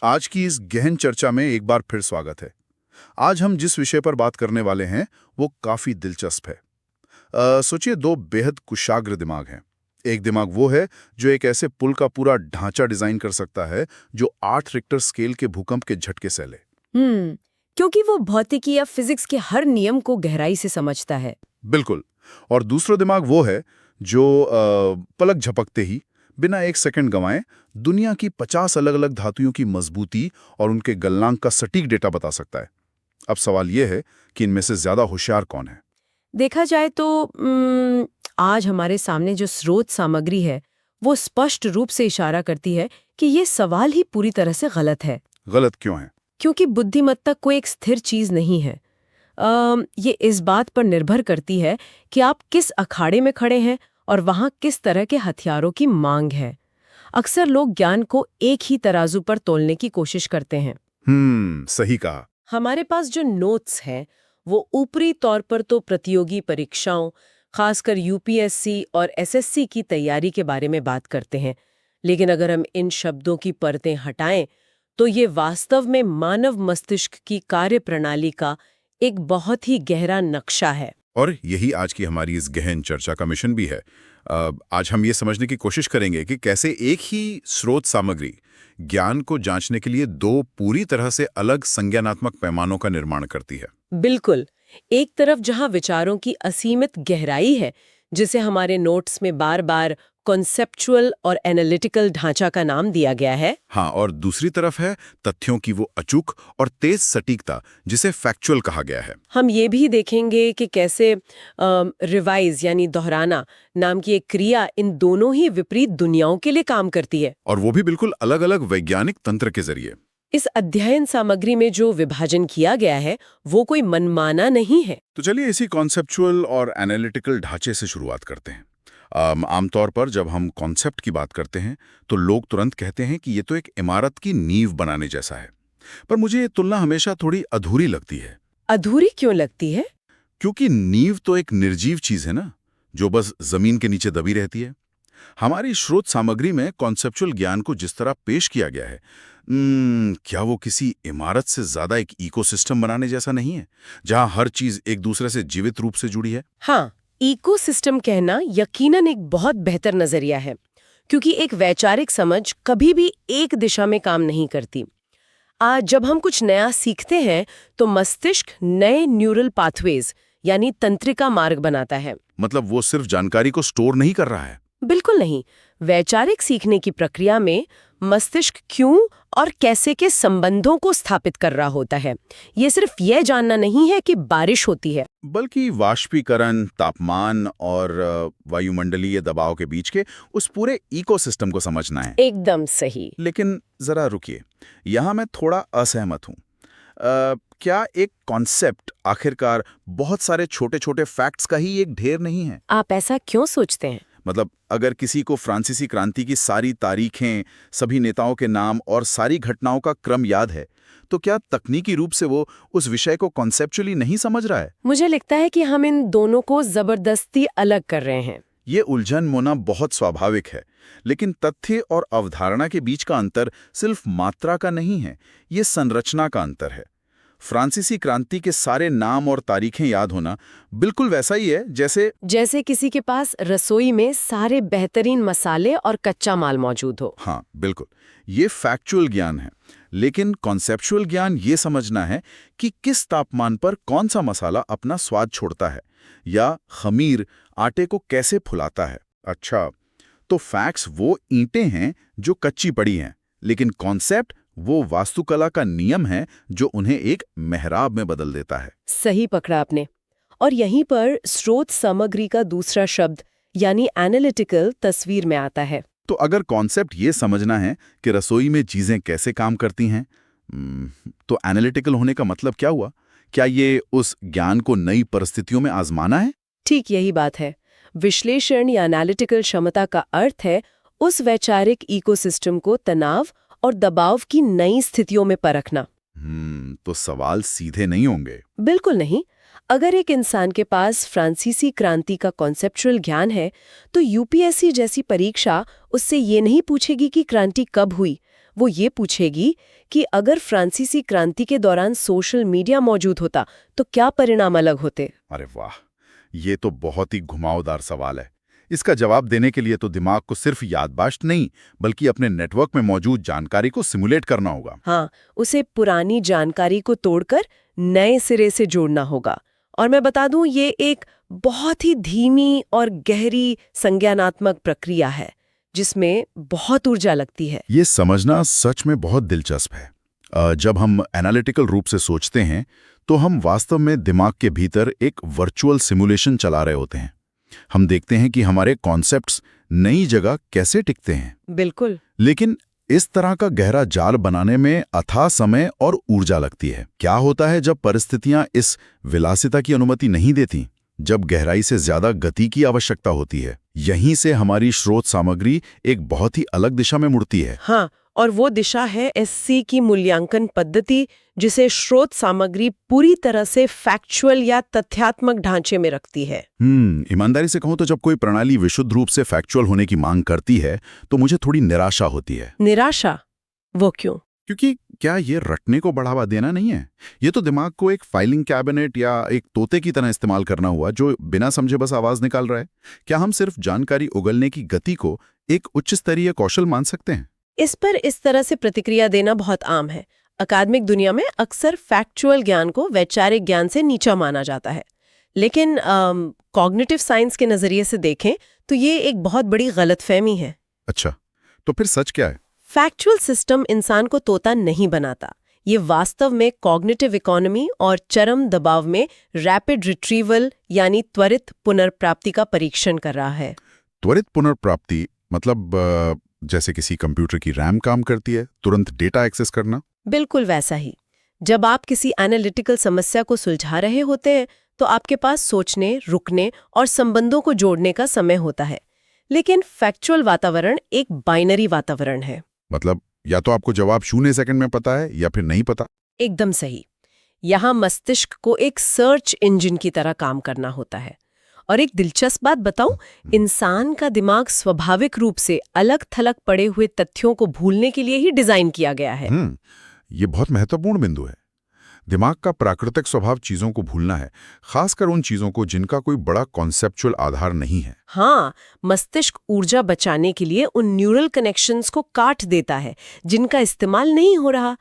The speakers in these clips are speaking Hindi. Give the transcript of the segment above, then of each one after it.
आज की इस गहन चर्चा में एक बार फिर स्वागत है। आज हम जिस विषय पर बात करने वाले हैं वो काफी दिलचस्प है। सोचिए, दो बेहद कुशाग्र दिमाग हैं। एक दिमाग वो है जो एक ऐसे पुल का पूरा ढांचा डिजाइन कर सकता है जो 8 रिक्टर स्केल के भूकंप के झटके सह ले। क्योंकि वो भौतिकी या फिजिक्स के हर नियम को गहराई से समझता है। बिल्कुल। और दूसरा दिमाग वो है जो पलक झपकते ही बिना एक सेकंड गंवाए दुनिया की 50 अलग अलग धातुओं की मजबूती और उनके गलनांक का सटीक डेटा बता सकता है। अब सवाल यह है कि इनमें से ज्यादा होशियार कौन है। देखा जाए तो आज हमारे सामने जो स्रोत सामग्री है वो स्पष्ट रूप से इशारा करती है कि ये सवाल ही पूरी तरह से गलत है। गलत क्यों है? क्योंकि बुद्धिमत्ता कोई एक स्थिर चीज नहीं है। ये इस बात पर निर्भर करती है कि आप किस अखाड़े में खड़े हैं और वहां किस तरह के हथियारों की मांग है। अक्सर लोग ज्ञान को एक ही तराजू पर तोलने की कोशिश करते हैं। सही कहा। हमारे पास जो नोट्स हैं वो ऊपरी तौर पर तो प्रतियोगी परीक्षाओं, खासकर यूपीएससी और एसएससी की तैयारी के बारे में बात करते हैं। लेकिन अगर हम इन शब्दों की परतें हटाएं तो ये वास्तव में मानव मस्तिष्क की कार्यप्रणाली का एक बहुत ही गहरा नक्शा है। और यही आज की हमारी इस गहन चर्चा का मिशन भी है। आज हम ये समझने की कोशिश करेंगे कि कैसे एक ही स्रोत सामग्री ज्ञान को जांचने के लिए दो पूरी तरह से अलग संज्ञानात्मक पैमानों का निर्माण करती है। बिल्कुल। एक तरफ जहां विचारों की असीमित गहराई है, जिसे हमारे नोट्स में बार बार कॉन्सेप्चुअल और एनालिटिकल ढांचा का नाम दिया गया है। हाँ, और दूसरी तरफ है तथ्यों की वो अचूक और तेज सटीकता, जिसे फैक्चुअल कहा गया है। हम ये भी देखेंगे कि कैसे रिवाइज यानी दोहराना नाम की एक क्रिया इन दोनों ही विपरीत दुनियाओं के लिए काम करती है, और वो भी बिल्कुल अलग अलग वैज्ञानिक तंत्र के जरिए। इस अध्ययन सामग्री में जो विभाजन किया गया है वो कोई मनमाना नहीं है। तो चलिए इसी कॉन्सेप्चुअल और एनालिटिकल ढांचे से शुरुआत करते हैं। आमतौर पर जब हम कॉन्सेप्ट की बात करते हैं तो लोग तुरंत कहते हैं कि ये तो एक इमारत की नींव बनाने जैसा है। पर मुझे ये तुलना हमेशा थोड़ी अधूरी लगती है। अधूरी क्यों लगती है? क्योंकि नींव तो एक निर्जीव चीज है ना, जो बस जमीन के नीचे दबी रहती है। हमारी स्रोत सामग्री में कॉन्सेप्चुअल ज्ञान को जिस तरह पेश किया गया है, क्या वो किसी इमारत से ज्यादा एक इकोसिस्टम बनाने जैसा नहीं है, जहां हर चीज एक दूसरे से जीवित रूप से जुड़ी है? हाँ, इकोसिस्टम कहना यकीनन एक बहुत बेहतर नजरिया है, क्योंकि एक वैचारिक समझ कभी भी एक दिशा में काम नहीं करती। आज जब हम कुछ नया सीखते हैं तो मस्तिष्क नए न्यूरल पाथवेज यानी तंत्रिका मार्ग बनाता है। मतलब वो सिर्फ जानकारी को स्टोर नहीं कर रहा है? बिल्कुल नहीं। वैचारिक सीखने की प्रक्रिया में मस्तिष्क क्यों और कैसे के संबंधों को स्थापित कर रहा होता है। ये सिर्फ यह जानना नहीं है कि बारिश होती है, बल्कि वाष्पीकरण, तापमान और वायुमंडलीय दबाव के बीच के उस पूरे इकोसिस्टम को समझना है। एकदम सही। लेकिन जरा रुकिए, यहाँ मैं थोड़ा असहमत हूँ। क्या एक कॉन्सेप्ट आखिरकार बहुत सारे छोटे छोटे फैक्ट्स का ही एक ढेर नहीं है? आप ऐसा क्यों सोचते हैं? मतलब अगर किसी को फ्रांसीसी क्रांति की सारी तारीखें, सभी नेताओं के नाम और सारी घटनाओं का क्रम याद है, तो क्या तकनीकी रूप से वो उस विषय को कॉन्सेप्चुअली नहीं समझ रहा है? मुझे लगता है कि हम इन दोनों को जबरदस्ती अलग कर रहे हैं। ये उलझन होना बहुत स्वाभाविक है, लेकिन तथ्य और अवधारणा के बीच का अंतर सिर्फ मात्रा का नहीं है, ये संरचना का अंतर है। फ्रांसीसी क्रांति के सारे नाम और तारीखें याद होना बिल्कुल वैसा ही है जैसे किसी के पास रसोई में सारे बेहतरीन मसाले और कच्चा माल मौजूद हो। हाँ, बिल्कुल। ये फैक्चुअल ज्ञान है। लेकिन कॉन्सेप्चुअल ज्ञान ये समझना है कि किस तापमान पर कौन सा मसाला अपना स्वाद छोड़ता है, या खमीर आटे को कैसे फुलाता है। अच्छा, तो फैक्ट्स वो ईंटें हैं जो कच्ची पड़ी हैं, लेकिन कॉन्सेप्ट वो वास्तुकला का नियम है जो उन्हें एक मेहराब में बदल देता है। सही पकड़ा आपने। और यहीं पर स्रोत सामग्री का दूसरा शब्द यानी एनालिटिकल तस्वीर में आता है। तो अगर कॉन्सेप्ट ये समझना है कि रसोई में चीजें कैसे काम करती हैं, तो एनालिटिकल होने का मतलब क्या हुआ? क्या ये उस ज्ञान को नई परिस्थितियों में आजमाना है? ठीक यही बात है। विश्लेषण या एनालिटिकल क्षमता का अर्थ है उस वैचारिक इकोसिस्टम को तनाव और दबाव की नई स्थितियों में परखना। तो सवाल सीधे नहीं होंगे। बिल्कुल नहीं। अगर एक इंसान के पास फ्रांसीसी क्रांति का कॉन्सेप्चुअल ज्ञान है तो यूपीएससी जैसी परीक्षा उससे ये नहीं पूछेगी कि क्रांति कब हुई, वो ये पूछेगी कि अगर फ्रांसीसी क्रांति के दौरान सोशल मीडिया मौजूद होता तो क्या परिणाम अलग होते। अरे वाह, ये तो बहुत ही घुमावदार सवाल है। इसका जवाब देने के लिए तो दिमाग को सिर्फ याददाश्त नहीं, बल्कि अपने नेटवर्क में मौजूद जानकारी को सिमुलेट करना होगा। हाँ, उसे पुरानी जानकारी को तोड़कर नए सिरे से जोड़ना होगा। और मैं बता दूं, ये एक बहुत ही धीमी और गहरी संज्ञानात्मक प्रक्रिया है जिसमें बहुत ऊर्जा लगती है। ये समझना सच में बहुत दिलचस्प है। जब हम एनालिटिकल रूप से सोचते हैं तो हम वास्तव में दिमाग के भीतर एक वर्चुअल सिमुलेशन चला रहे होते हैं। हम देखते हैं कि हमारे कॉन्सेप्ट्स नई जगह कैसे टिकते हैं। बिल्कुल। लेकिन इस तरह का गहरा जाल बनाने में अथाह समय और ऊर्जा लगती है। क्या होता है जब परिस्थितियां इस विलासिता की अनुमति नहीं देती, जब गहराई से ज्यादा गति की आवश्यकता होती है? यहीं से हमारी स्रोत सामग्री एक बहुत ही अलग दिशा में मुड़ती है। हाँ, और वो दिशा है एससी की मूल्यांकन पद्धति, जिसे स्रोत सामग्री पूरी तरह से फैक्चुअल या तथ्यात्मक ढांचे में रखती है। ईमानदारी से कहूं तो जब कोई प्रणाली विशुद्ध रूप से फैक्चुअल होने की मांग करती है तो मुझे थोड़ी निराशा होती है। निराशा? वो क्यों? क्योंकि क्या ये रटने को बढ़ावा देना नहीं है? ये तो दिमाग को एक फाइलिंग कैबिनेट या एक तोते की तरह इस्तेमाल करना हुआ जो बिना समझे बस आवाज निकाल रहा है। क्या हम सिर्फ जानकारी उगलने की गति को एक उच्च स्तरीय कौशल मान सकते हैं? इस पर इस तरह से प्रतिक्रिया देना बहुत आम है। अकादमिक दुनिया में अक्सर फैक्चुअल ज्ञान को वैचारिक ज्ञान से नीचा माना जाता है, लेकिन कॉग्निटिव साइंस के नजरिए से देखें तो ये एक बहुत बड़ी गलतफहमी है। अच्छा, तो फिर सच क्या है? फैक्चुअल सिस्टम इंसान को तोता नहीं बनाता। ये वास्तव में कॉग्निटिव इकोनॉमी और चरम दबाव में रैपिड रिट्रीवल यानी त्वरित पुनर्प्राप्ति का परीक्षण कर रहा है। त्वरित पुनर्प्राप्ति मतलब जैसे किसी कंप्यूटर की रैम काम करती है, तुरंत डेटा एक्सेस करना? बिल्कुल वैसा ही। जब आप किसी एनालिटिकल समस्या को सुलझा रहे होते हैं तो आपके पास सोचने, रुकने और संबंधों को जोड़ने का समय होता है। लेकिन फैक्चुअल वातावरण एक बाइनरी वातावरण है। मतलब या तो आपको जवाब 0 सेकंड में पता है या फिर नहीं पता। एकदम सही। यहाँ मस्तिष्क को एक सर्च इंजन की तरह काम करना होता है। और एक दिलचस्प बात बताऊं, इंसान का दिमाग स्वाभाविक रूप से अलग थलग पड़े हुए तथ्यों को भूलने के लिए ही डिजाइन किया गया है। ये बहुत महत्वपूर्ण बिंदु है। दिमाग का प्राकृतिक स्वभाव चीजों को भूलना है, खासकर उन चीजों को जिनका कोई बड़ा कॉन्सेप्चुअल आधार नहीं है। हाँ, मस्तिष्क ऊर्जा बचाने के लिए उन न्यूरल कनेक्शंस को काट देता है जिनका इस्तेमाल नहीं हो रहा।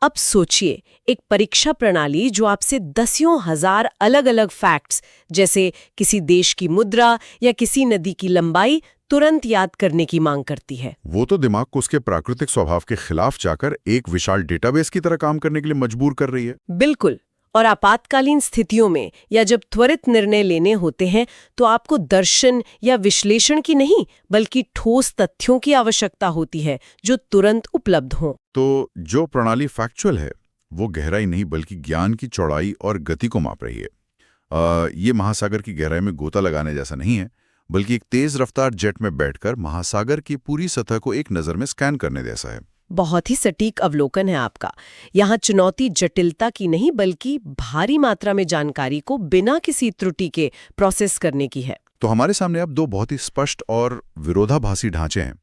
अब सोचिए, एक परीक्षा प्रणाली जो आपसे दसियों हजार अलग अलग फैक्ट्स जैसे किसी देश की मुद्रा या किसी नदी की लंबाई तुरंत याद करने की मांग करती है। वो तो दिमाग को उसके प्राकृतिक स्वभाव के खिलाफ जाकर एक विशाल डेटाबेस की तरह काम करने के लिए मजबूर कर रही है। बिल्कुल। और आपातकालीन स्थितियों में या जब त्वरित निर्णय लेने होते हैं तो आपको दर्शन या विश्लेषण की नहीं बल्कि ठोस तथ्यों की आवश्यकता होती है जो तुरंत उपलब्ध हों। तो जो प्रणाली फैक्चुअल है वो गहराई नहीं बल्कि ज्ञान की चौड़ाई और गति को माप रही है। ये महासागर की गहराई में गोता लगाने जैसा नहीं है, बल्कि एक तेज रफ्तार जेट में बैठकर महासागर की पूरी सतह को एक नज़र में स्कैन करने जैसा है। बहुत ही सटीक अवलोकन है आपका। यहाँ चुनौती जटिलता की नहीं बल्कि भारी मात्रा में जानकारी को बिना किसी त्रुटि के प्रोसेस करने की है। तो हमारे सामने अब दो बहुत ही स्पष्ट और विरोधाभासी ढांचे हैं।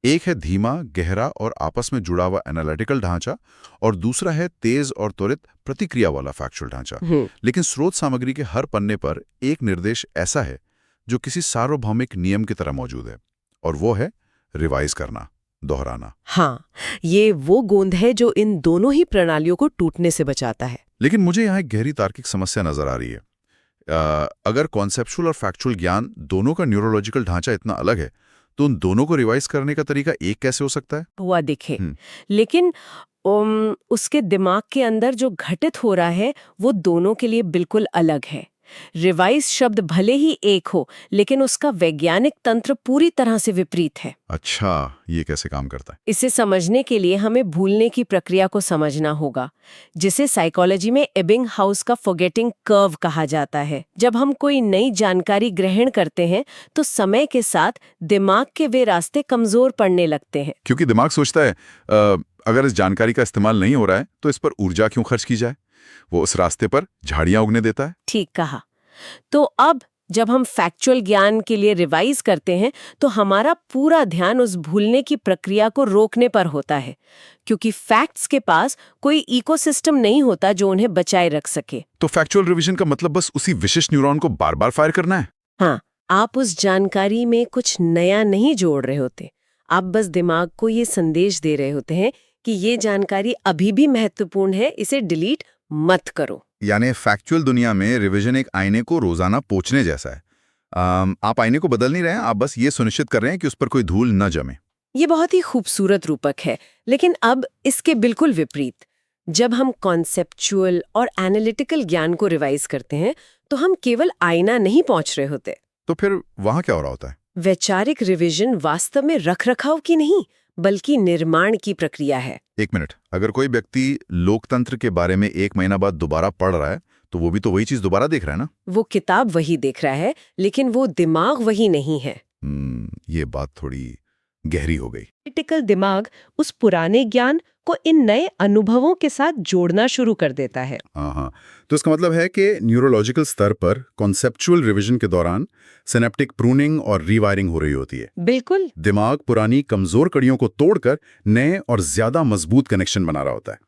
एक है धीमा, गहरा और आपस में जुड़ा हुआ एनालिटिकल ढांचा, और दूसरा है तेज और त्वरित प्रतिक्रिया वाला फैक्चुअल ढांचा। लेकिन स्रोत सामग्री के हर पन्ने पर एक निर्देश ऐसा है जो किसी सार्वभौमिक नियम की तरह मौजूद है, और वो है रिवाइज करना, दोहराना। हाँ, ये वो गोंद है जो इन दोनों ही प्रणालियों को टूटने से बचाता है। लेकिन मुझे यहाँ एक गहरी तार्किक समस्या नजर आ रही है। अगर कॉन्सेप्चुअल और फैक्चुअल ज्ञान दोनों का न्यूरोलॉजिकल ढांचा इतना अलग है तो उन दोनों को रिवाइज करने का तरीका एक कैसे हो सकता है? हुआ दिखे। लेकिन उसके दिमाग के अंदर जो घटित हो रहा है वो दोनों के लिए बिल्कुल अलग है। रिवाइज शब्द भले ही एक हो लेकिन उसका वैज्ञानिक तंत्र पूरी तरह से विपरीत है। अच्छा, ये कैसे काम करता है? इसे समझने के लिए हमें भूलने की प्रक्रिया को समझना होगा, जिसे साइकोलॉजी में एबिंगहाउस का फॉरगेटिंग कर्व कहा जाता है। जब हम कोई नई जानकारी ग्रहण करते हैं तो समय के साथ दिमाग के वे रास्ते कमजोर पड़ने लगते हैं। क्योंकि दिमाग सोचता है अगर इस जानकारी का इस्तेमाल नहीं हो रहा है तो इस पर ऊर्जा क्यों खर्च की जाए। वो उस रास्ते पर झाड़ियां उगने देता है। ठीक कहा। तो अब जब हम फैक्चुअल ज्ञान के लिए रिवाइज करते हैं तो हमारा पूरा ध्यान उस भूलने की प्रक्रिया को रोकने पर होता है, क्योंकि फैक्ट्स के पास कोई इकोसिस्टम नहीं होता जो उन्हें बचाए रख सके। तो फैक्चुअल रिवीजन का मतलब बस उसी विशिष्ट न्यूरॉन को बार बार फायर करना है? हाँ, आप उस जानकारी में कुछ नया नहीं जोड़ रहे होते, आप बस दिमाग को ये संदेश दे रहे होते हैं कि ये जानकारी अभी भी महत्वपूर्ण है, इसे डिलीट मत करो। यानी फैक्चुअल दुनिया में रिवीजन एक आईने को रोजाना पोंछने जैसा है। आप आईने को बदल नहीं रहे हैं, आप बस ये सुनिश्चित कर रहे हैं कि उस पर कोई धूल न जमे। ये बहुत ही खूबसूरत रूपक है, लेकिन अब इसके बिल्कुल विपरीत। जब हम कॉन्सेप्चुअल और एनालिटिकल ज्ञान को रिवाइज करते हैं तो हम केवल आईना नहीं पहुंच रहे होते। तो फिर वहां क्या हो रहा होता है? वैचारिक रिवीजन वास्तव में रखरखाव की नहीं बल्कि निर्माण की प्रक्रिया है। एक मिनट, अगर कोई व्यक्ति लोकतंत्र के बारे में 1 महीना बाद दोबारा पढ़ रहा है तो वो भी तो वही चीज दोबारा देख रहा है ना? वो किताब वही देख रहा है, लेकिन वो दिमाग वही नहीं है। ये बात थोड़ी गहरी हो गई। एनालिटिकल दिमाग उस पुराने ज्ञान को इन नए अनुभवों के साथ जोड़ना शुरू कर देता है। हाँ, तो इसका मतलब है कि न्यूरोलॉजिकल स्तर पर कॉन्सेप्चुअल रिवीजन के दौरान सिनेप्टिक प्रूनिंग और रीवायरिंग हो रही होती है। बिल्कुल। दिमाग पुरानी कमजोर कड़ियों को तोड़कर नए और ज्यादा मजबूत कनेक्शन बना रहा होता है।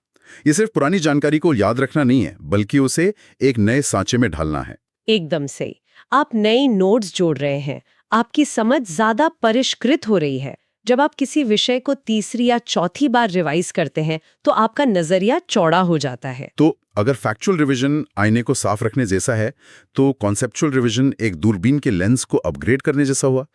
ये सिर्फ पुरानी जानकारी को याद रखना नहीं है, बल्कि उसे एक नए सांचे में ढालना है। एकदम सही। आप नई नोट्स जोड़ रहे हैं, आपकी समझ ज्यादा परिष्कृत हो रही है। जब आप किसी विषय को तीसरी या चौथी बार रिवाइज करते हैं तो आपका नजरिया चौड़ा हो जाता है। तो अगर फैक्चुअल रिवीजन आईने को साफ रखने जैसा है तो कॉन्सेप्चुअल रिवीजन एक दूरबीन के लेंस को अपग्रेड करने जैसा हुआ।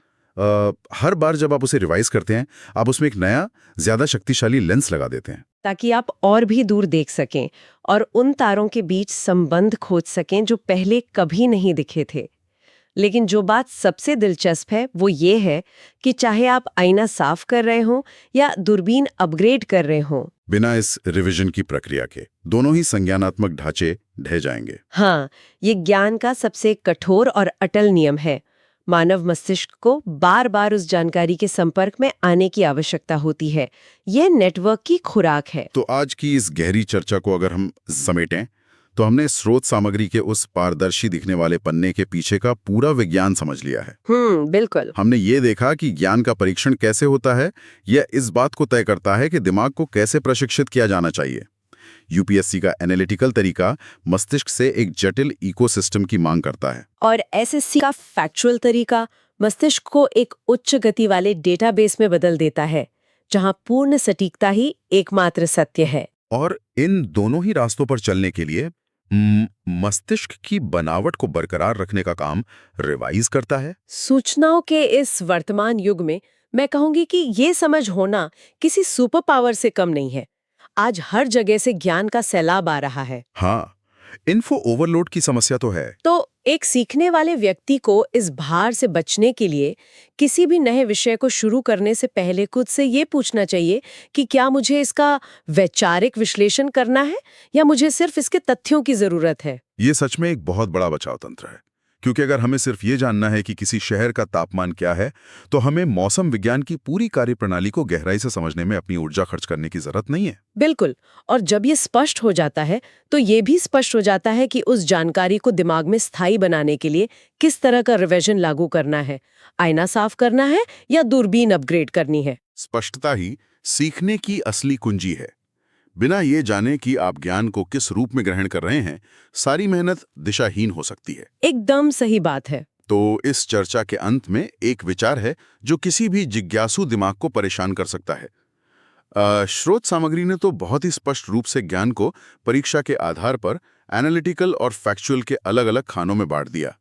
हर बार जब आप उसे रिवाइज करते हैं आप उसमें एक नया ज्यादा शक्तिशाली लेंस लगा देते हैं, ताकि आप और भी दूर देख सकें और उन तारों के बीच संबंध खोज सकें जो पहले कभी नहीं दिखे थे। लेकिन जो बात सबसे दिलचस्प है वो ये है कि चाहे आप आईना साफ कर रहे हो या दूरबीन अपग्रेड कर रहे हो, बिना इस रिवीजन की प्रक्रिया के दोनों ही संज्ञानात्मक ढांचे ढह जाएंगे। हाँ, ये ज्ञान का सबसे कठोर और अटल नियम है। मानव मस्तिष्क को बार बार उस जानकारी के संपर्क में आने की आवश्यकता होती है। यह नेटवर्क की खुराक है। तो आज की इस गहरी चर्चा को अगर हम समेटें तो हमने स्रोत सामग्री के उस पारदर्शी दिखने वाले पन्ने के पीछे का पूरा विज्ञान समझ लिया है। बिल्कुल। हमने ये देखा कि ज्ञान का परीक्षण कैसे होता है, यह इस बात को तय करता है कि दिमाग को कैसे प्रशिक्षित किया जाना चाहिए। यूपीएससी का एनालिटिकल तरीका मस्तिष्क से एक जटिल इकोसिस्टम की मांग करता है, और एसएससी का फैक्चुअल तरीका मस्तिष्क को एक उच्च गति वाले डेटाबेस में बदल देता है, जहां पूर्ण सटीकता ही एकमात्र सत्य है। और इन दोनों ही रास्तों पर चलने के लिए मस्तिष्क की बनावट को बरकरार रखने का काम रिवाइज करता है। सूचनाओं के इस वर्तमान युग में मैं कहूंगी कि ये समझ होना किसी सुपर पावर से कम नहीं है। आज हर जगह से ज्ञान का सैलाब आ रहा है। हाँ, इन्फो ओवरलोड की समस्या तो है। तो एक सीखने वाले व्यक्ति को इस भार से बचने के लिए किसी भी नए विषय को शुरू करने से पहले खुद से ये पूछना चाहिए कि क्या मुझे इसका वैचारिक विश्लेषण करना है या मुझे सिर्फ इसके तथ्यों की जरूरत है। ये सच में एक बहुत बड़ा बचाव तंत्र है, क्योंकि अगर हमें सिर्फ ये जानना है कि किसी शहर का तापमान क्या है तो हमें मौसम विज्ञान की पूरी कार्यप्रणाली को गहराई से समझने में अपनी ऊर्जा खर्च करने की जरूरत नहीं है। बिल्कुल। और जब ये स्पष्ट हो जाता है तो ये भी स्पष्ट हो जाता है कि उस जानकारी को दिमाग में स्थायी बनाने के लिए किस तरह का रिवीजन लागू करना है, आईना साफ करना है या दूरबीन अपग्रेड करनी है। स्पष्टता ही सीखने की असली कुंजी है। बिना ये जाने कि आप ज्ञान को किस रूप में ग्रहण कर रहे हैं, सारी मेहनत दिशाहीन हो सकती है। एकदम सही बात है। तो इस चर्चा के अंत में एक विचार है जो किसी भी जिज्ञासु दिमाग को परेशान कर सकता है। स्रोत सामग्री ने तो बहुत ही स्पष्ट रूप से ज्ञान को परीक्षा के आधार पर एनालिटिकल और फैक्चुअल के अलग-अलग खानों में बांट दिया।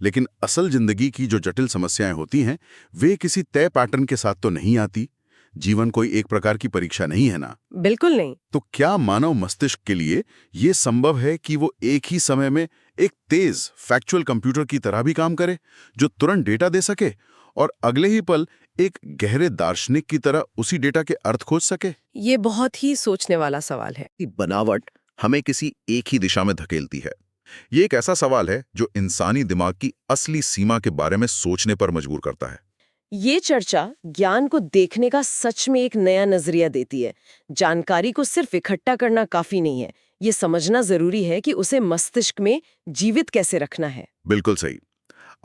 लेकिन असल जिंदगी की जो जटिल समस्याएं होती हैं, वे किसी तय पैटर्न के साथ तो नहीं आती। जीवन कोई एक प्रकार की परीक्षा नहीं है ना। बिल्कुल नहीं। तो क्या मानव मस्तिष्क के लिए यह संभव है कि वो एक ही समय में एक तेज फैक्चुअल कंप्यूटर की तरह भी काम करे, जो तुरंत डेटा दे सके और अगले ही पल एक गहरे दार्शनिक की तरह उसी डेटा के अर्थ खोज सके? ये बहुत ही सोचने वाला सवाल है। बनावट हमें किसी एक ही दिशा में धकेलती है। ये एक ऐसा सवाल है जो इंसानी दिमाग की असली सीमा के बारे में सोचने पर मजबूर करता है। ये चर्चा ज्ञान को देखने का सच में एक नया नजरिया देती है। जानकारी को सिर्फ इकट्ठा करना काफी नहीं है, ये समझना जरूरी है कि उसे मस्तिष्क में जीवित कैसे रखना है। बिल्कुल सही।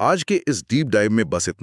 आज के इस डीप डाइव में बस इतना।